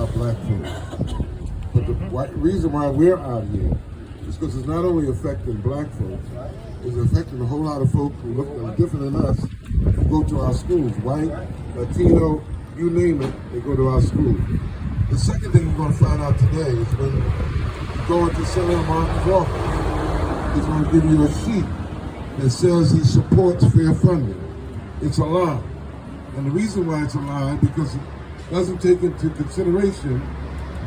about black folks. But the reason why we're out here is because it's not only affecting black folks, it's affecting a whole lot of folks who look different than us, who go to our schools, white, Latino, you name it, they go to our schools. The second thing you're going to find out today is when you go into Senator Martin's office, he's going to give you a sheet that says he supports fair funding. It's a lie. And the reason why it's a lie because it doesn't take into consideration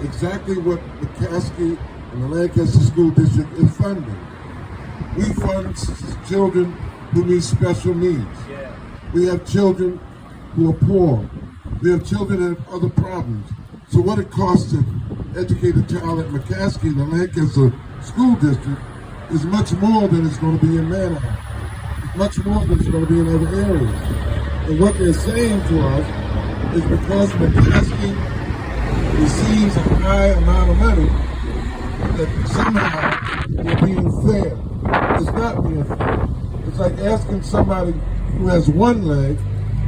exactly what McCaskey and the Lancaster School District is funding. We fund children who need special needs. We have children who are poor. We have children that have other problems. So what it costs to educate a child at McCaskey and the Lancaster School District is much more than it's going to be in Manhattan. It's much more than it's going to be in other areas. And what they're saying to us is because McCaskey receives a high amount of money, that somehow we're being fair. It's not being fair. It's like asking somebody who has one leg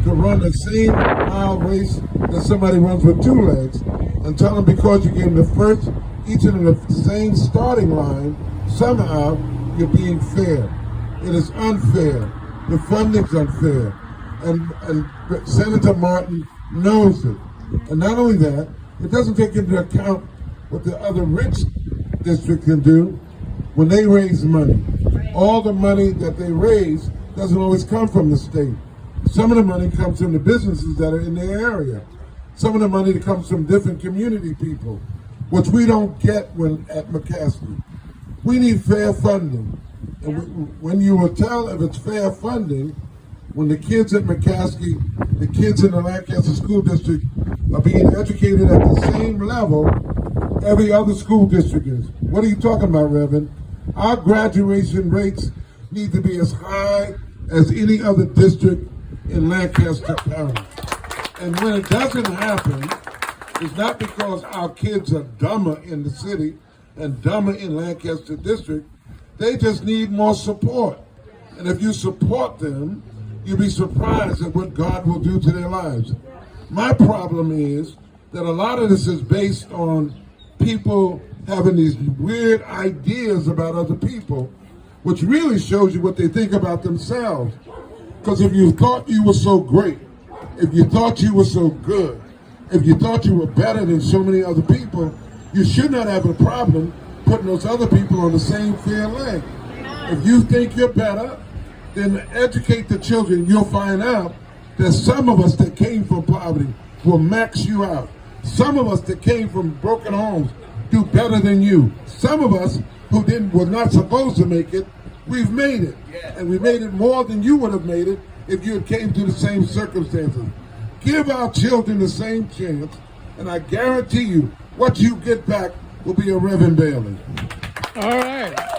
to run the same mile race that somebody runs with two legs, and tell them because you gave them the first, each of them the same starting line, somehow you're being fair. It is unfair. The funding's unfair. And Senator Martin knows it. And not only that, it doesn't take into account what the other rich districts can do when they raise money. All the money that they raise doesn't always come from the state. Some of the money comes from the businesses that are in their area. Some of the money that comes from different community people, which we don't get at McCaskey. We need fair funding. And when you will tell if it's fair funding, when the kids at McCaskey, the kids in the Lancaster School District are being educated at the same level every other school district is. What are you talking about, Reverend? Our graduation rates need to be as high as any other district in Lancaster County. And when it doesn't happen, it's not because our kids are dumber in the city and dumber in Lancaster District. They just need more support. And if you support them, you'll be surprised at what God will do to their lives. My problem is that a lot of this is based on people having these weird ideas about other people, which really shows you what they think about themselves. Because if you thought you were so great, if you thought you were so good, if you thought you were better than so many other people, you should not have a problem putting those other people on the same fair leg. If you think you're better, then educate the children. You'll find out that some of us that came from poverty will max you out. Some of us that came from broken homes do better than you. Some of us who were not supposed to make it, we've made it. And we made it more than you would have made it if you had came through the same circumstances. Give our children the same chance, and I guarantee you, what you get back will be a Reverend Bailey. All right.